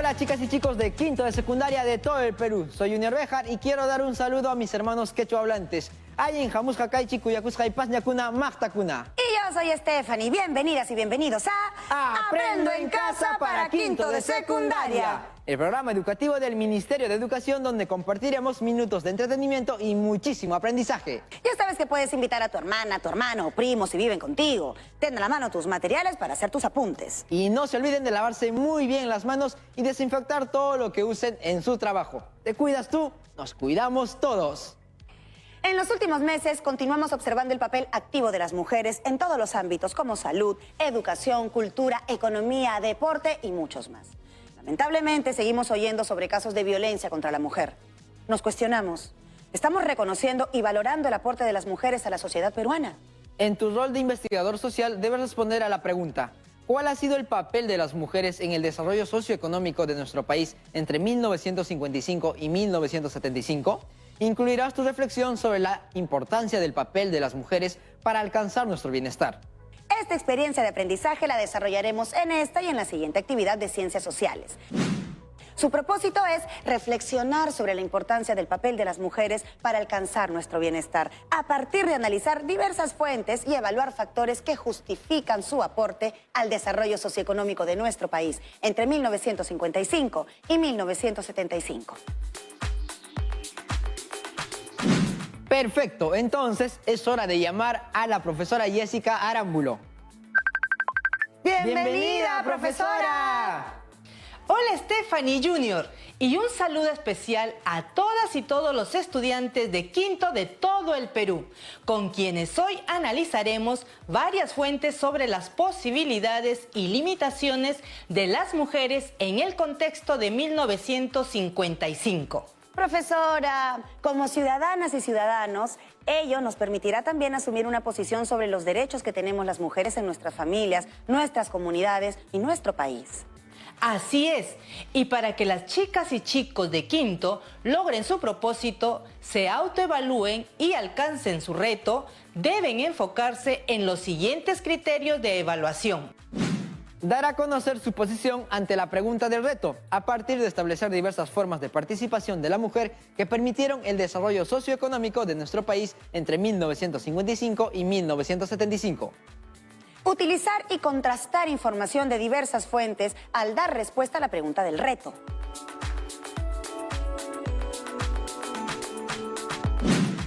Hola chicas y chicos de quinto de secundaria de todo el Perú. Soy Junior Bejar y quiero dar un saludo a mis hermanos quechua hablantes. Ayin, Jamusca, Kaichi, Cuyacusca y Paz, Ñacuna, Magtacuna. Y yo soy Stephanie. Bienvenidas y bienvenidos a Aprendo en Casa para quinto de secundaria. El programa educativo del Ministerio de Educación donde compartiremos minutos de entretenimiento y muchísimo aprendizaje. Ya sabes que puedes invitar a tu hermana, a tu hermano o primo si viven contigo. Ten a la mano tus materiales para hacer tus apuntes. Y no se olviden de lavarse muy bien las manos y desinfectar todo lo que usen en su trabajo. ¿Te cuidas tú? Nos cuidamos todos. En los últimos meses continuamos observando el papel activo de las mujeres en todos los ámbitos como salud, educación, cultura, economía, deporte y muchos más. Lamentablemente seguimos oyendo sobre casos de violencia contra la mujer. Nos cuestionamos, ¿estamos reconociendo y valorando el aporte de las mujeres a la sociedad peruana? En tu rol de investigador social debes responder a la pregunta: ¿cuál ha sido el papel de las mujeres en el desarrollo socioeconómico de nuestro país entre 1955 y 1975? Incluirás tu reflexión sobre la importancia del papel de las mujeres para alcanzar nuestro bienestar. Esta experiencia de aprendizaje la desarrollaremos en esta y en la siguiente actividad de Ciencias Sociales. Su propósito es reflexionar sobre la importancia del papel de las mujeres para alcanzar nuestro bienestar, a partir de analizar diversas fuentes y evaluar factores que justifican su aporte al desarrollo socioeconómico de nuestro país entre 1955 y 1975. Perfecto, entonces es hora de llamar a la profesora Jessica Arámbulo. ¡Bienvenida, profesora! Hola Stephanie Junior y un saludo especial a todas y todos los estudiantes de quinto de todo el Perú, con quienes hoy analizaremos varias fuentes sobre las posibilidades y limitaciones de las mujeres en el contexto de 1955. Profesora, como ciudadanas y ciudadanos, ello nos permitirá también asumir una posición sobre los derechos que tenemos las mujeres en nuestras familias, nuestras comunidades y nuestro país. Así es, y para que las chicas y chicos de quinto logren su propósito, se autoevalúen y alcancen su reto, deben enfocarse en los siguientes criterios de evaluación. Dar a conocer su posición ante la pregunta del reto, a partir de establecer diversas formas de participación de la mujer que permitieron el desarrollo socioeconómico de nuestro país entre 1955 y 1975. Utilizar y contrastar información de diversas fuentes al dar respuesta a la pregunta del reto.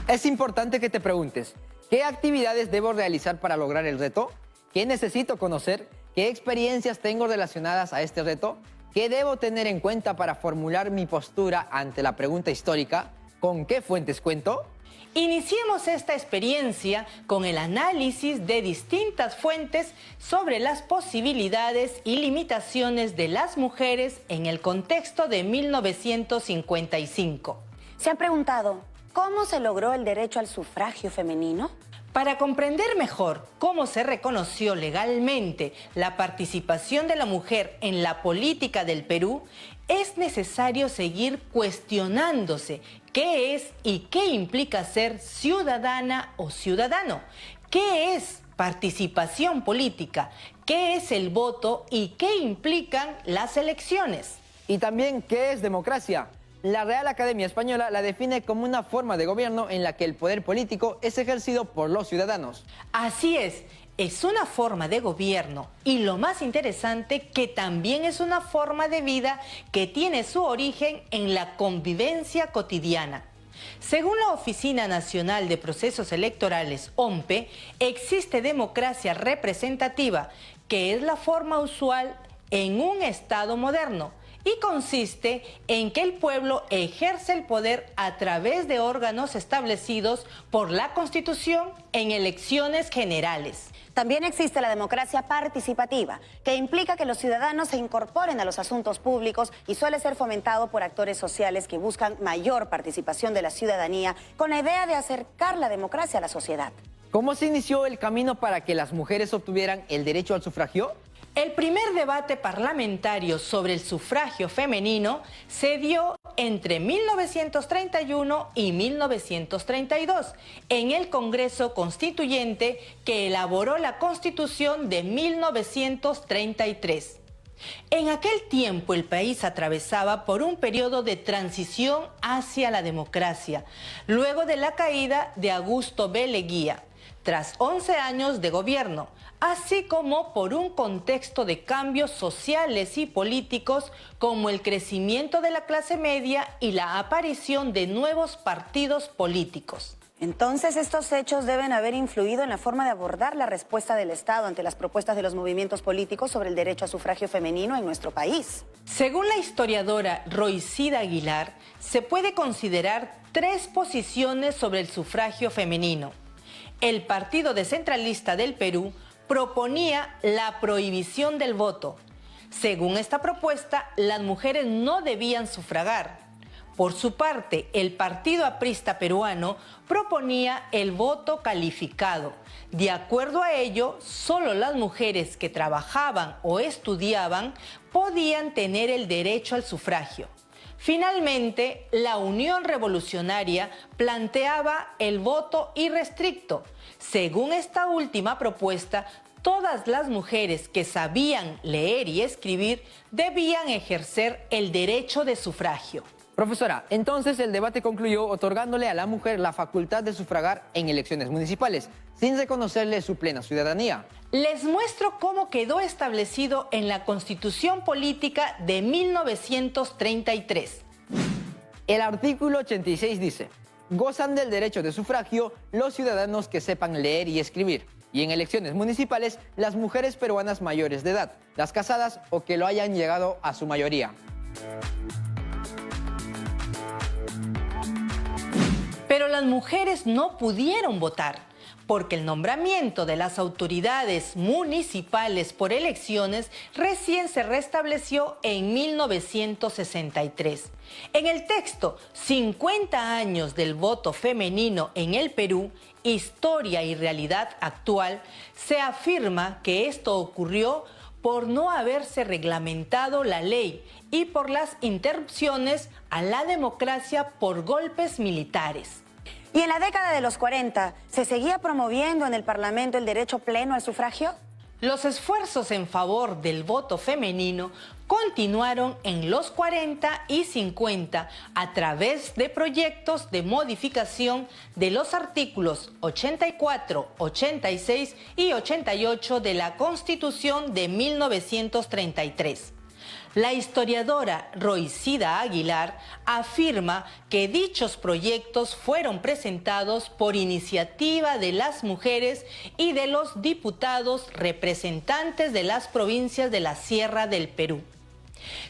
Es importante que te preguntes, ¿qué actividades debo realizar para lograr el reto? ¿Qué necesito conocer? ¿Qué experiencias tengo relacionadas a este reto? ¿Qué debo tener en cuenta para formular mi postura ante la pregunta histórica? ¿Con qué fuentes cuento? Iniciemos esta experiencia con el análisis de distintas fuentes sobre las posibilidades y limitaciones de las mujeres en el contexto de 1955. ¿Se han preguntado cómo se logró el derecho al sufragio femenino? Para comprender mejor cómo se reconoció legalmente la participación de la mujer en la política del Perú, es necesario seguir cuestionándose qué es y qué implica ser ciudadana o ciudadano, qué es participación política, qué es el voto y qué implican las elecciones. Y también, ¿qué es democracia? La Real Academia Española la define como una forma de gobierno en la que el poder político es ejercido por los ciudadanos. Así es una forma de gobierno y lo más interesante que también es una forma de vida que tiene su origen en la convivencia cotidiana. Según la Oficina Nacional de Procesos Electorales, OMPE, existe democracia representativa, que es la forma usual en un Estado moderno, y consiste en que el pueblo ejerce el poder a través de órganos establecidos por la Constitución en elecciones generales. También existe la democracia participativa, que implica que los ciudadanos se incorporen a los asuntos públicos y suele ser fomentado por actores sociales que buscan mayor participación de la ciudadanía con la idea de acercar la democracia a la sociedad. ¿Cómo se inició el camino para que las mujeres obtuvieran el derecho al sufragio? El primer debate parlamentario sobre el sufragio femenino se dio entre 1931 y 1932 en el Congreso Constituyente que elaboró la Constitución de 1933. En aquel tiempo el país atravesaba por un periodo de transición hacia la democracia, luego de la caída de Augusto B. Leguía, tras 11 años de gobierno, así como por un contexto de cambios sociales y políticos como el crecimiento de la clase media y la aparición de nuevos partidos políticos. Entonces, estos hechos deben haber influido en la forma de abordar la respuesta del Estado ante las propuestas de los movimientos políticos sobre el derecho a sufragio femenino en nuestro país. Según la historiadora Roicida Aguilar, se puede considerar 3 posiciones sobre el sufragio femenino. El Partido Descentralista del Perú proponía la prohibición del voto. Según esta propuesta, las mujeres no debían sufragar. Por su parte, el Partido Aprista Peruano proponía el voto calificado. De acuerdo a ello, solo las mujeres que trabajaban o estudiaban podían tener el derecho al sufragio. Finalmente, la Unión Revolucionaria planteaba el voto irrestricto. Según esta última propuesta, todas las mujeres que sabían leer y escribir debían ejercer el derecho de sufragio. Profesora, entonces el debate concluyó otorgándole a la mujer la facultad de sufragar en elecciones municipales, sin reconocerle su plena ciudadanía. Les muestro cómo quedó establecido en la Constitución Política de 1933. El artículo 86 dice: gozan del derecho de sufragio los ciudadanos que sepan leer y escribir, y en elecciones municipales las mujeres peruanas mayores de edad, las casadas o que lo hayan llegado a su mayoría. Pero las mujeres no pudieron votar, porque el nombramiento de las autoridades municipales por elecciones recién se restableció en 1963. En el texto 50 años del voto femenino en el Perú, historia y realidad actual, se afirma que esto ocurrió por no haberse reglamentado la ley y por las interrupciones a la democracia por golpes militares. ¿Y en la década de los 40 se seguía promoviendo en el Parlamento el derecho pleno al sufragio? Los esfuerzos en favor del voto femenino continuaron en los 40 y 50 a través de proyectos de modificación de los artículos 84, 86 y 88 de la Constitución de 1933. La historiadora Roicida Aguilar afirma que dichos proyectos fueron presentados por iniciativa de las mujeres y de los diputados representantes de las provincias de la Sierra del Perú.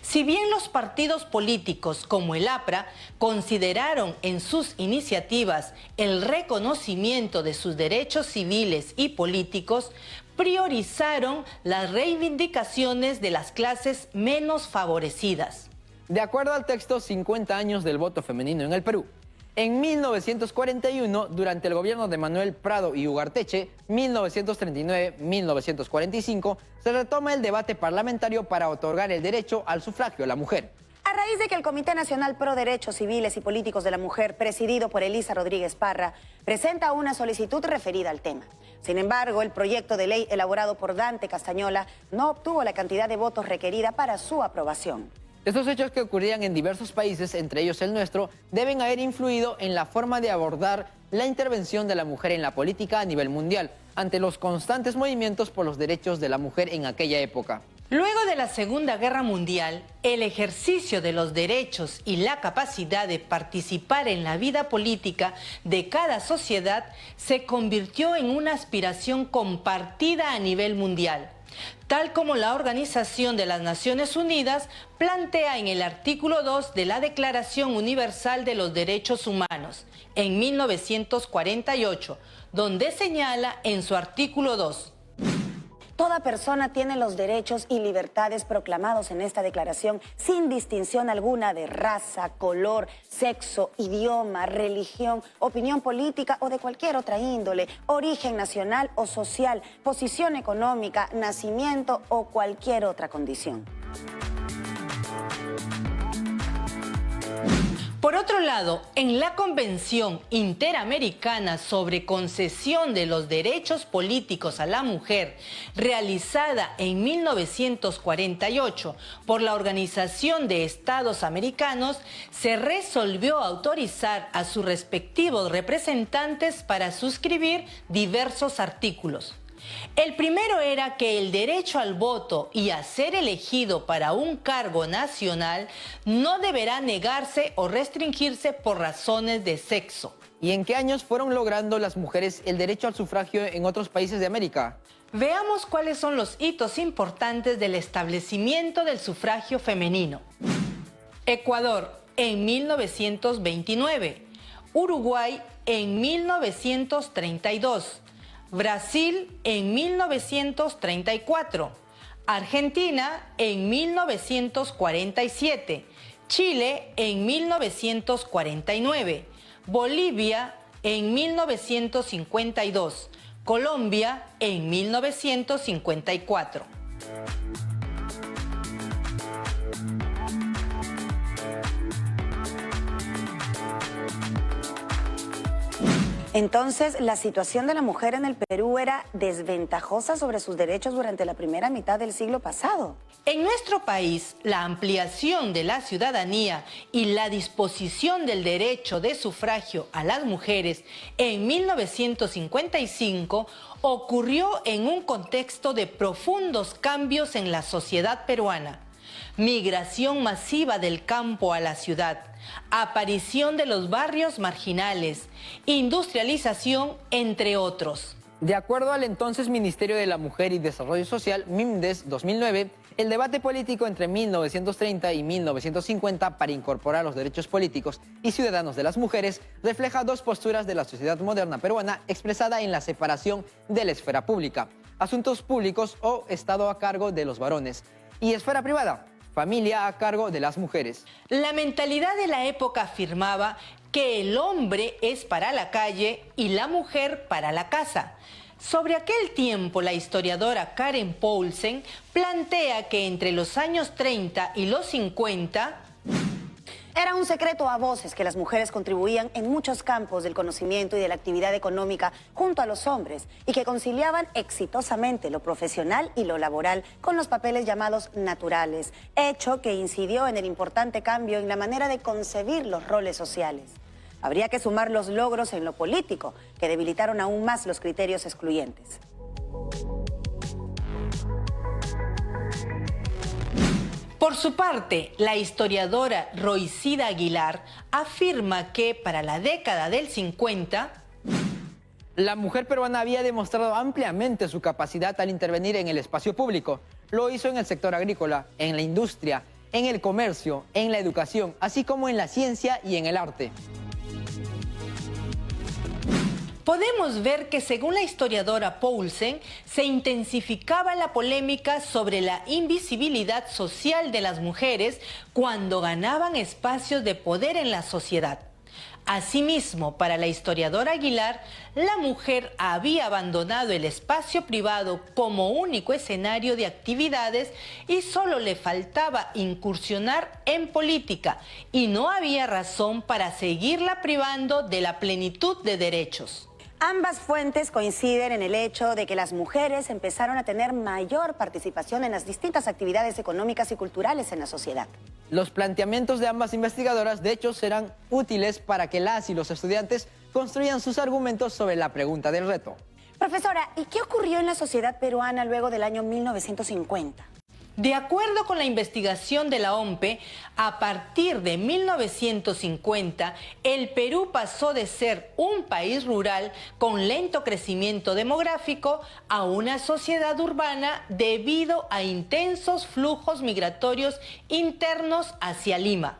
Si bien los partidos políticos como el APRA consideraron en sus iniciativas el reconocimiento de sus derechos civiles y políticos, priorizaron las reivindicaciones de las clases menos favorecidas. De acuerdo al texto 50 años del voto femenino en el Perú, en 1941, durante el gobierno de Manuel Prado y Ugarteche, 1939-1945, se retoma el debate parlamentario para otorgar el derecho al sufragio a la mujer. A raíz de que el Comité Nacional Pro Derechos Civiles y Políticos de la Mujer, presidido por Elisa Rodríguez Parra, presenta una solicitud referida al tema. Sin embargo, el proyecto de ley elaborado por Dante Castañola no obtuvo la cantidad de votos requerida para su aprobación. Estos hechos que ocurrían en diversos países, entre ellos el nuestro, deben haber influido en la forma de abordar la intervención de la mujer en la política a nivel mundial, ante los constantes movimientos por los derechos de la mujer en aquella época. Luego de la Segunda Guerra Mundial, el ejercicio de los derechos y la capacidad de participar en la vida política de cada sociedad se convirtió en una aspiración compartida a nivel mundial, tal como la Organización de las Naciones Unidas plantea en el artículo 2 de la Declaración Universal de los Derechos Humanos, en 1948, donde señala en su artículo 2: Toda persona tiene los derechos y libertades proclamados en esta declaración sin distinción alguna de raza, color, sexo, idioma, religión, opinión política o de cualquier otra índole, origen nacional o social, posición económica, nacimiento o cualquier otra condición. Por otro lado, en la Convención Interamericana sobre Concesión de los Derechos Políticos a la Mujer, realizada en 1948 por la Organización de Estados Americanos, se resolvió autorizar a sus respectivos representantes para suscribir diversos artículos. El primero era que el derecho al voto y a ser elegido para un cargo nacional no deberá negarse o restringirse por razones de sexo. ¿Y en qué años fueron logrando las mujeres el derecho al sufragio en otros países de América? Veamos cuáles son los hitos importantes del establecimiento del sufragio femenino. Ecuador en 1929, Uruguay en 1932, Brasil en 1934, Argentina en 1947, Chile en 1949, Bolivia en 1952, Colombia en 1954. Entonces, la situación de la mujer en el Perú era desventajosa sobre sus derechos durante la primera mitad del siglo pasado. En nuestro país, la ampliación de la ciudadanía y la disposición del derecho de sufragio a las mujeres en 1955 ocurrió en un contexto de profundos cambios en la sociedad peruana. Migración masiva del campo a la ciudad, aparición de los barrios marginales, industrialización, entre otros. De acuerdo al entonces Ministerio de la Mujer y Desarrollo Social, MIMDES 2009, el debate político entre 1930 y 1950 para incorporar los derechos políticos y ciudadanos de las mujeres refleja dos posturas de la sociedad moderna peruana expresada en la separación de la esfera pública, asuntos públicos o Estado a cargo de los varones, y esfera privada, familia a cargo de las mujeres. La mentalidad de la época afirmaba que el hombre es para la calle y la mujer para la casa. Sobre aquel tiempo, la historiadora Karen Poulsen plantea que entre los años 30 y los 50... Era un secreto a voces que las mujeres contribuían en muchos campos del conocimiento y de la actividad económica junto a los hombres y que conciliaban exitosamente lo profesional y lo laboral con los papeles llamados naturales, hecho que incidió en el importante cambio en la manera de concebir los roles sociales. Habría que sumar los logros en lo político, que debilitaron aún más los criterios excluyentes. Por su parte, la historiadora Roicida Aguilar afirma que para la década del 50... la mujer peruana había demostrado ampliamente su capacidad al intervenir en el espacio público. Lo hizo en el sector agrícola, en la industria, en el comercio, en la educación, así como en la ciencia y en el arte. Podemos ver que, según la historiadora Poulsen, se intensificaba la polémica sobre la invisibilidad social de las mujeres cuando ganaban espacios de poder en la sociedad. Asimismo, para la historiadora Aguilar, la mujer había abandonado el espacio privado como único escenario de actividades y solo le faltaba incursionar en política, y no había razón para seguirla privando de la plenitud de derechos. Ambas fuentes coinciden en el hecho de que las mujeres empezaron a tener mayor participación en las distintas actividades económicas y culturales en la sociedad. Los planteamientos de ambas investigadoras, de hecho, serán útiles para que las y los estudiantes construyan sus argumentos sobre la pregunta del reto. Profesora, ¿y qué ocurrió en la sociedad peruana luego del año 1950? De acuerdo con la investigación de la OMPE, a partir de 1950, el Perú pasó de ser un país rural con lento crecimiento demográfico a una sociedad urbana debido a intensos flujos migratorios internos hacia Lima.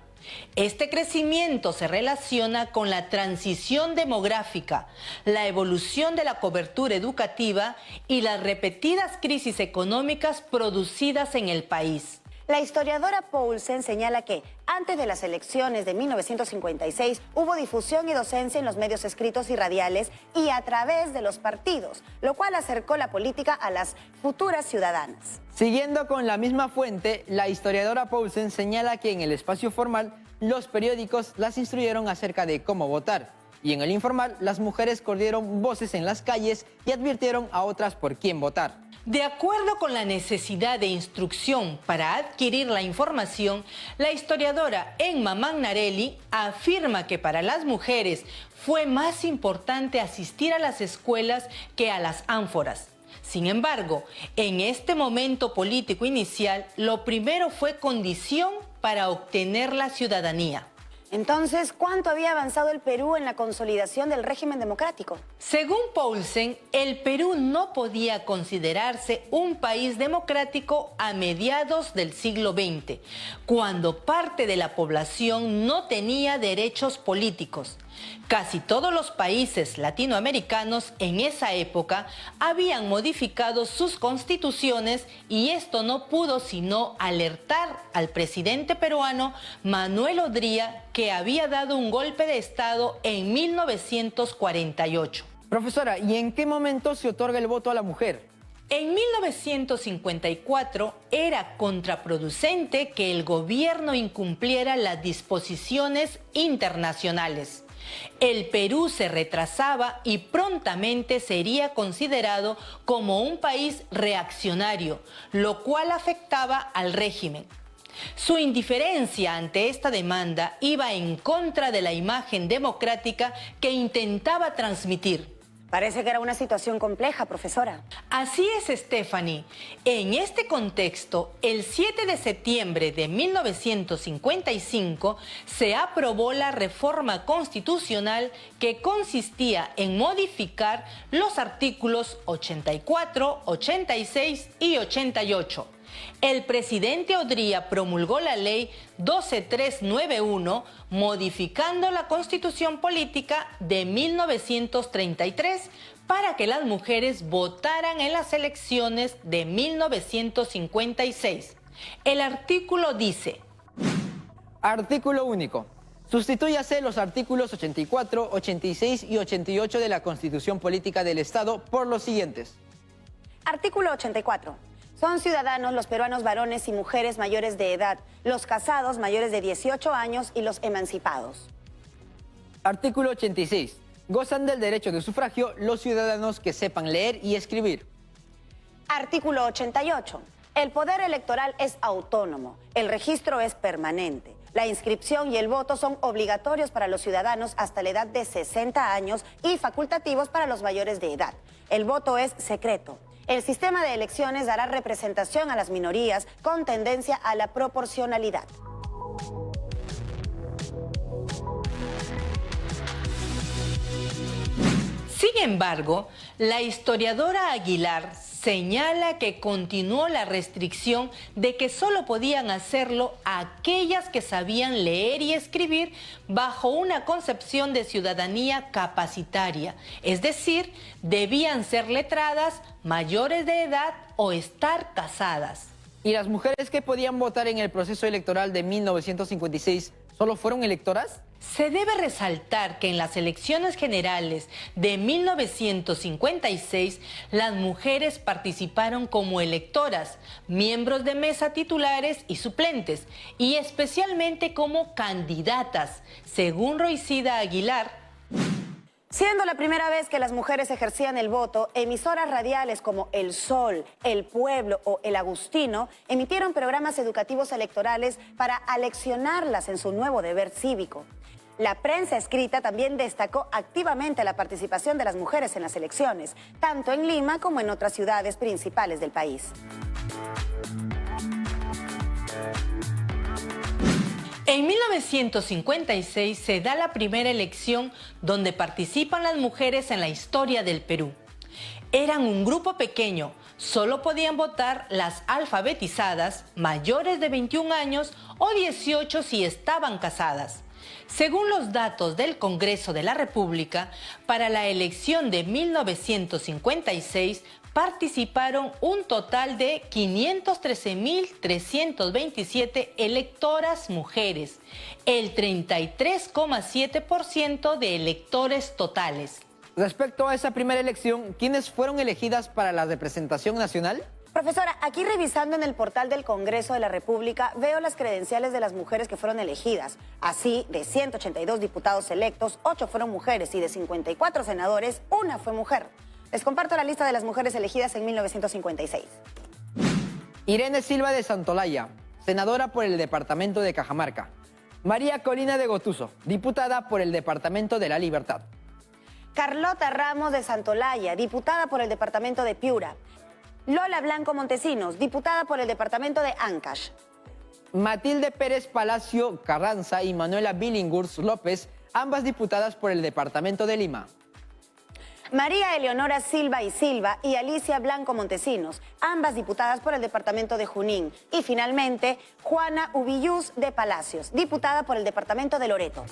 Este crecimiento se relaciona con la transición demográfica, la evolución de la cobertura educativa y las repetidas crisis económicas producidas en el país. La historiadora Poulsen señala que antes de las elecciones de 1956 hubo difusión y docencia en los medios escritos y radiales y a través de los partidos, lo cual acercó la política a las futuras ciudadanas. Siguiendo con la misma fuente, la historiadora Poulsen señala que en el espacio formal los periódicos las instruyeron acerca de cómo votar y en el informal las mujeres corrieron voces en las calles y advirtieron a otras por quién votar. De acuerdo con la necesidad de instrucción para adquirir la información, la historiadora Emma Magnarelli afirma que para las mujeres fue más importante asistir a las escuelas que a las ánforas. Sin embargo, en este momento político inicial, lo primero fue condición para obtener la ciudadanía. Entonces, ¿cuánto había avanzado el Perú en la consolidación del régimen democrático? Según Poulsen, el Perú no podía considerarse un país democrático a mediados del siglo XX, cuando parte de la población no tenía derechos políticos. Casi todos los países latinoamericanos en esa época habían modificado sus constituciones y esto no pudo sino alertar al presidente peruano Manuel Odría, que había dado un golpe de Estado en 1948. Profesora, ¿y en qué momento se otorga el voto a la mujer? En 1954 era contraproducente que el gobierno incumpliera las disposiciones internacionales. El Perú se retrasaba y prontamente sería considerado como un país reaccionario, lo cual afectaba al régimen. Su indiferencia ante esta demanda iba en contra de la imagen democrática que intentaba transmitir. Parece que era una situación compleja, profesora. Así es, Stephanie. En este contexto, el 7 de septiembre de 1955 se aprobó la reforma constitucional que consistía en modificar los artículos 84, 86 y 88. El presidente Odría promulgó la ley 12391, modificando la Constitución Política de 1933 para que las mujeres votaran en las elecciones de 1956. El artículo dice: Artículo único. Sustitúyase los artículos 84, 86 y 88 de la Constitución Política del Estado por los siguientes. Artículo 84. Son ciudadanos los peruanos varones y mujeres mayores de edad, los casados mayores de 18 años y los emancipados. Artículo 86. Gozan del derecho de sufragio los ciudadanos que sepan leer y escribir. Artículo 88. El poder electoral es autónomo, el registro es permanente. La inscripción y el voto son obligatorios para los ciudadanos hasta la edad de 60 años y facultativos para los mayores de edad. El voto es secreto. El sistema de elecciones dará representación a las minorías con tendencia a la proporcionalidad. Sin embargo, la historiadora Aguilar señala que continuó la restricción de que solo podían hacerlo aquellas que sabían leer y escribir bajo una concepción de ciudadanía capacitaria, es decir, debían ser letradas, mayores de edad o estar casadas. ¿Y las mujeres que podían votar en el proceso electoral de 1956 solo fueron electoras? Se debe resaltar que en las elecciones generales de 1956, las mujeres participaron como electoras, miembros de mesa titulares y suplentes, y especialmente como candidatas, según Roicida Aguilar. Siendo la primera vez que las mujeres ejercían el voto, emisoras radiales como El Sol, El Pueblo o El Agustino emitieron programas educativos electorales para aleccionarlas en su nuevo deber cívico. La prensa escrita también destacó activamente la participación de las mujeres en las elecciones, tanto en Lima como en otras ciudades principales del país. En 1956 se da la primera elección donde participan las mujeres en la historia del Perú. Eran un grupo pequeño, solo podían votar las alfabetizadas mayores de 21 años o 18 si estaban casadas. Según los datos del Congreso de la República, para la elección de 1956 participaron un total de 513.327 electoras mujeres, el 33,7% de electores totales. Respecto a esa primera elección, ¿quiénes fueron elegidas para la representación nacional? Profesora, aquí revisando en el portal del Congreso de la República, veo las credenciales de las mujeres que fueron elegidas. Así, de 182 diputados electos, 8 fueron mujeres y de 54 senadores, 1 fue mujer. Les comparto la lista de las mujeres elegidas en 1956. Irene Silva de Santolaya, senadora por el departamento de Cajamarca. María Corina de Gotuso, diputada por el departamento de La Libertad. Carlota Ramos de Santolaya, diputada por el departamento de Piura. Lola Blanco Montesinos, diputada por el departamento de Ancash. Matilde Pérez Palacio Carranza y Manuela Billinghurst López, ambas diputadas por el departamento de Lima. María Eleonora Silva y Alicia Blanco Montesinos, ambas diputadas por el departamento de Junín. Y finalmente, Juana Ubillús de Palacios, diputada por el departamento de Loreto.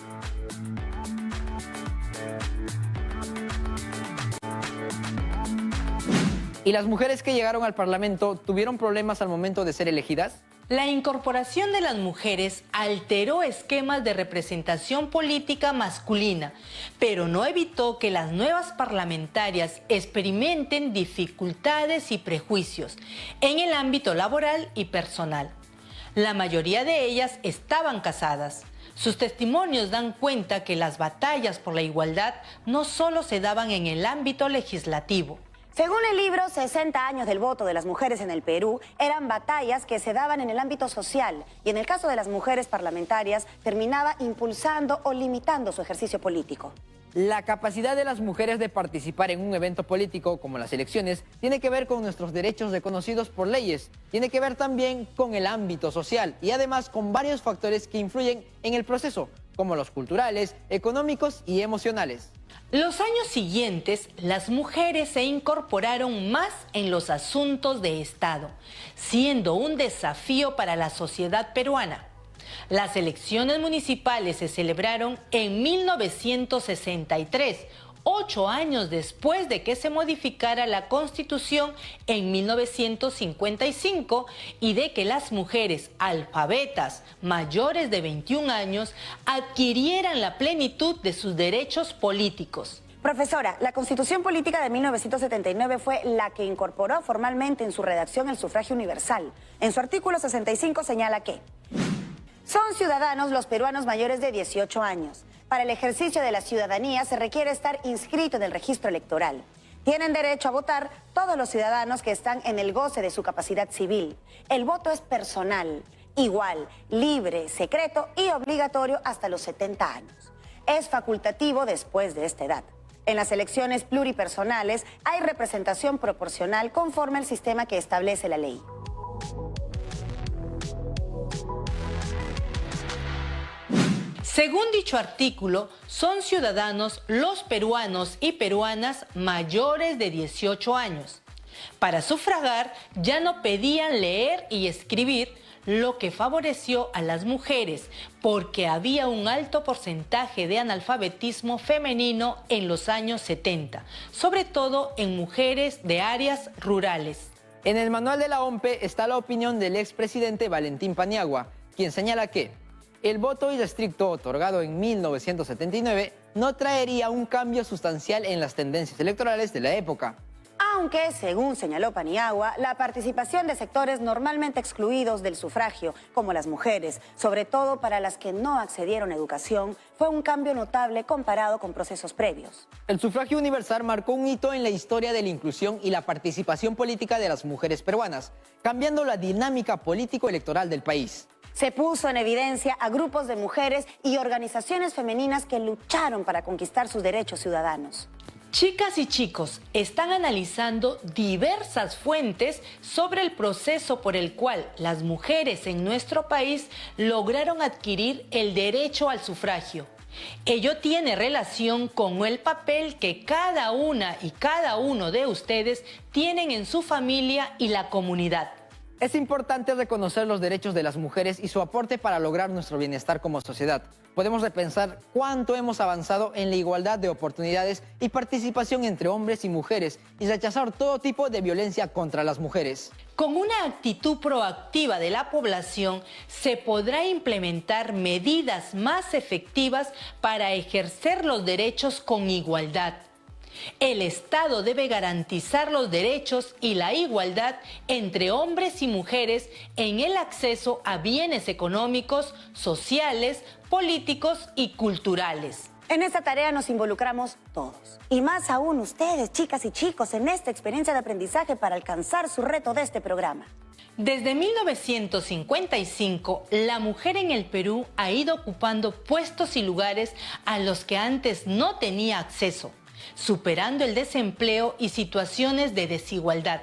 ¿Y las mujeres que llegaron al Parlamento tuvieron problemas al momento de ser elegidas? La incorporación de las mujeres alteró esquemas de representación política masculina, pero no evitó que las nuevas parlamentarias experimenten dificultades y prejuicios en el ámbito laboral y personal. La mayoría de ellas estaban casadas. Sus testimonios dan cuenta que las batallas por la igualdad no solo se daban en el ámbito legislativo. Según el libro 60 años del voto de las mujeres en el Perú, eran batallas que se daban en el ámbito social y en el caso de las mujeres parlamentarias terminaba impulsando o limitando su ejercicio político. La capacidad de las mujeres de participar en un evento político como las elecciones tiene que ver con nuestros derechos reconocidos por leyes, tiene que ver también con el ámbito social y además con varios factores que influyen en el proceso, como los culturales, económicos y emocionales. Los años siguientes, las mujeres se incorporaron más en los asuntos de Estado, siendo un desafío para la sociedad peruana. Las elecciones municipales se celebraron en 1963, 8 años después de que se modificara la Constitución en 1955 y de que las mujeres alfabetas mayores de 21 años adquirieran la plenitud de sus derechos políticos. Profesora, la Constitución Política de 1979 fue la que incorporó formalmente en su redacción el sufragio universal. En su artículo 65 señala que son ciudadanos los peruanos mayores de 18 años. Para el ejercicio de la ciudadanía se requiere estar inscrito en el registro electoral. Tienen derecho a votar todos los ciudadanos que están en el goce de su capacidad civil. El voto es personal, igual, libre, secreto y obligatorio hasta los 70 años. Es facultativo después de esta edad. En las elecciones pluripersonales hay representación proporcional conforme al sistema que establece la ley. Según dicho artículo, son ciudadanos los peruanos y peruanas mayores de 18 años. Para sufragar ya no pedían leer y escribir, lo que favoreció a las mujeres porque había un alto porcentaje de analfabetismo femenino en los años 70, sobre todo en mujeres de áreas rurales. En el manual de la OMPE está la opinión del expresidente Valentín Paniagua, quien señala que el voto irrestricto otorgado en 1979 no traería un cambio sustancial en las tendencias electorales de la época. Aunque, según señaló Paniagua, la participación de sectores normalmente excluidos del sufragio, como las mujeres, sobre todo para las que no accedieron a educación, fue un cambio notable comparado con procesos previos. El sufragio universal marcó un hito en la historia de la inclusión y la participación política de las mujeres peruanas, cambiando la dinámica político-electoral del país. Se puso en evidencia a grupos de mujeres y organizaciones femeninas que lucharon para conquistar sus derechos ciudadanos. Chicas y chicos están analizando diversas fuentes sobre el proceso por el cual las mujeres en nuestro país lograron adquirir el derecho al sufragio. Ello tiene relación con el papel que cada una y cada uno de ustedes tienen en su familia y la comunidad. Es importante reconocer los derechos de las mujeres y su aporte para lograr nuestro bienestar como sociedad, podemos repensar cuánto hemos avanzado en la igualdad de oportunidades y participación entre hombres y mujeres y rechazar todo tipo de violencia contra las mujeres. Con una actitud proactiva de la población, se podrá implementar medidas más efectivas para ejercer los derechos con igualdad. El Estado debe garantizar los derechos y la igualdad entre hombres y mujeres en el acceso a bienes económicos, sociales, políticos y culturales. En esta tarea nos involucramos todos. Y más aún ustedes, chicas y chicos, en esta experiencia de aprendizaje para alcanzar su reto de este programa. Desde 1955, la mujer en el Perú ha ido ocupando puestos y lugares a los que antes no tenía acceso, superando el desempleo y situaciones de desigualdad.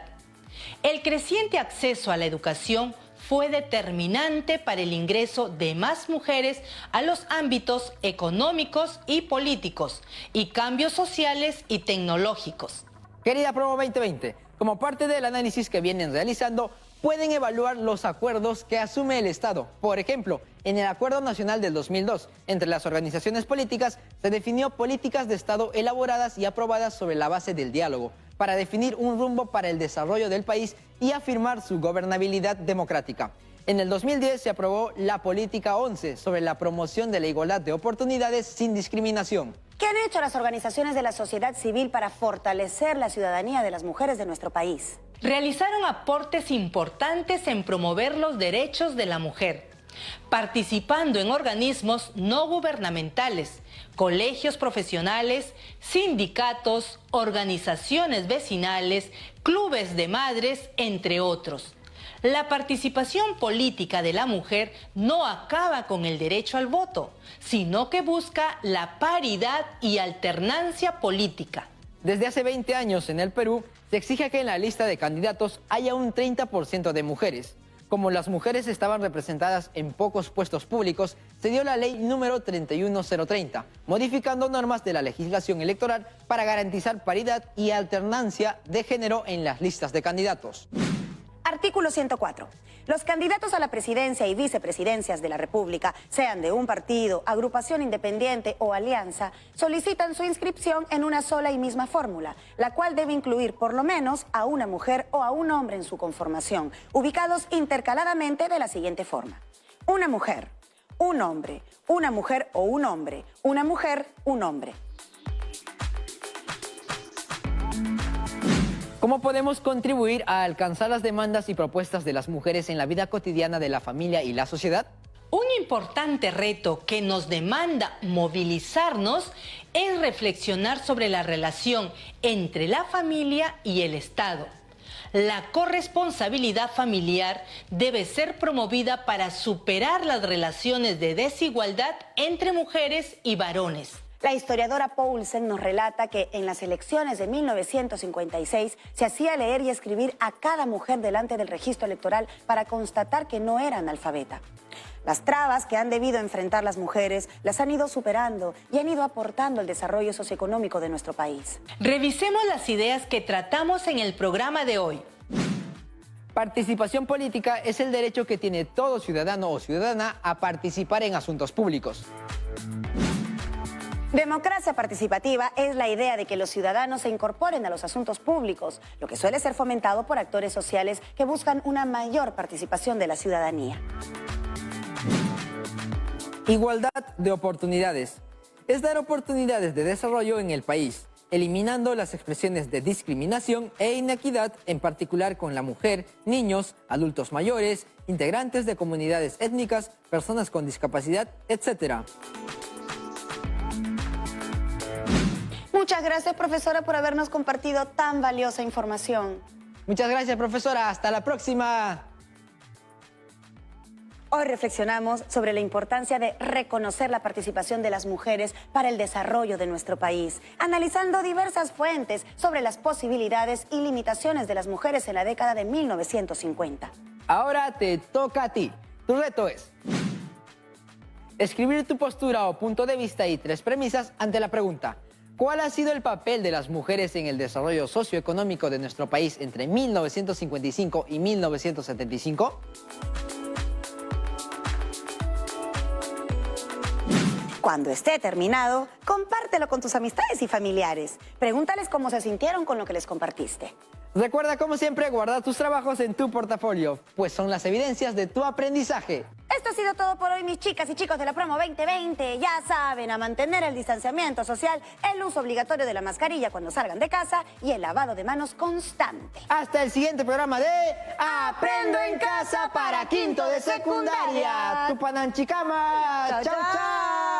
El creciente acceso a la educación fue determinante para el ingreso de más mujeres a los ámbitos económicos y políticos y cambios sociales y tecnológicos. Querida Promo 2020, como parte del análisis que vienen realizando, pueden evaluar los acuerdos que asume el Estado. Por ejemplo, en el Acuerdo Nacional del 2002, entre las organizaciones políticas, se definió políticas de Estado elaboradas y aprobadas sobre la base del diálogo, para definir un rumbo para el desarrollo del país y afirmar su gobernabilidad democrática. En el 2010 se aprobó la Política 11 sobre la promoción de la igualdad de oportunidades sin discriminación. ¿Qué han hecho las organizaciones de la sociedad civil para fortalecer la ciudadanía de las mujeres de nuestro país? Realizaron aportes importantes en promover los derechos de la mujer, participando en organismos no gubernamentales, colegios profesionales, sindicatos, organizaciones vecinales, clubes de madres, entre otros. La participación política de la mujer no acaba con el derecho al voto, sino que busca la paridad y alternancia política. Desde hace 20 años en el Perú, se exige que en la lista de candidatos haya un 30% de mujeres. Como las mujeres estaban representadas en pocos puestos públicos, se dio la ley número 31030, modificando normas de la legislación electoral para garantizar paridad y alternancia de género en las listas de candidatos. Artículo 104. Los candidatos a la presidencia y vicepresidencias de la República, sean de un partido, agrupación independiente o alianza, solicitan su inscripción en una sola y misma fórmula, la cual debe incluir por lo menos a una mujer o a un hombre en su conformación, ubicados intercaladamente de la siguiente forma: una mujer, un hombre, una mujer o un hombre, una mujer, un hombre. ¿Cómo podemos contribuir a alcanzar las demandas y propuestas de las mujeres en la vida cotidiana de la familia y la sociedad? Un importante reto que nos demanda movilizarnos es reflexionar sobre la relación entre la familia y el Estado. La corresponsabilidad familiar debe ser promovida para superar las relaciones de desigualdad entre mujeres y varones. La historiadora Poulsen nos relata que en las elecciones de 1956 se hacía leer y escribir a cada mujer delante del registro electoral para constatar que no era analfabeta. Las trabas que han debido enfrentar las mujeres las han ido superando y han ido aportando al desarrollo socioeconómico de nuestro país. Revisemos las ideas que tratamos en el programa de hoy. Participación política es el derecho que tiene todo ciudadano o ciudadana a participar en asuntos públicos. Democracia participativa es la idea de que los ciudadanos se incorporen a los asuntos públicos, lo que suele ser fomentado por actores sociales que buscan una mayor participación de la ciudadanía. Igualdad de oportunidades. Es dar oportunidades de desarrollo en el país, eliminando las expresiones de discriminación e inequidad, en particular con la mujer, niños, adultos mayores, integrantes de comunidades étnicas, personas con discapacidad, etc. Muchas gracias, profesora, por habernos compartido tan valiosa información. Muchas gracias, profesora. Hasta la próxima. Hoy reflexionamos sobre la importancia de reconocer la participación de las mujeres para el desarrollo de nuestro país, analizando diversas fuentes sobre las posibilidades y limitaciones de las mujeres en la década de 1950. Ahora te toca a ti. Tu reto es escribir tu postura o punto de vista y 3 premisas ante la pregunta: ¿cuál ha sido el papel de las mujeres en el desarrollo socioeconómico de nuestro país entre 1955 y 1975? Cuando esté terminado, compártelo con tus amistades y familiares. Pregúntales cómo se sintieron con lo que les compartiste. Recuerda, como siempre, guardar tus trabajos en tu portafolio, pues son las evidencias de tu aprendizaje. Esto ha sido todo por hoy, mis chicas y chicos de la promo 2020. Ya saben, a mantener el distanciamiento social, el uso obligatorio de la mascarilla cuando salgan de casa y el lavado de manos constante. Hasta el siguiente programa de Aprendo en Casa para quinto de secundaria. Tupananchikama. Chao, Chao, chao. chao.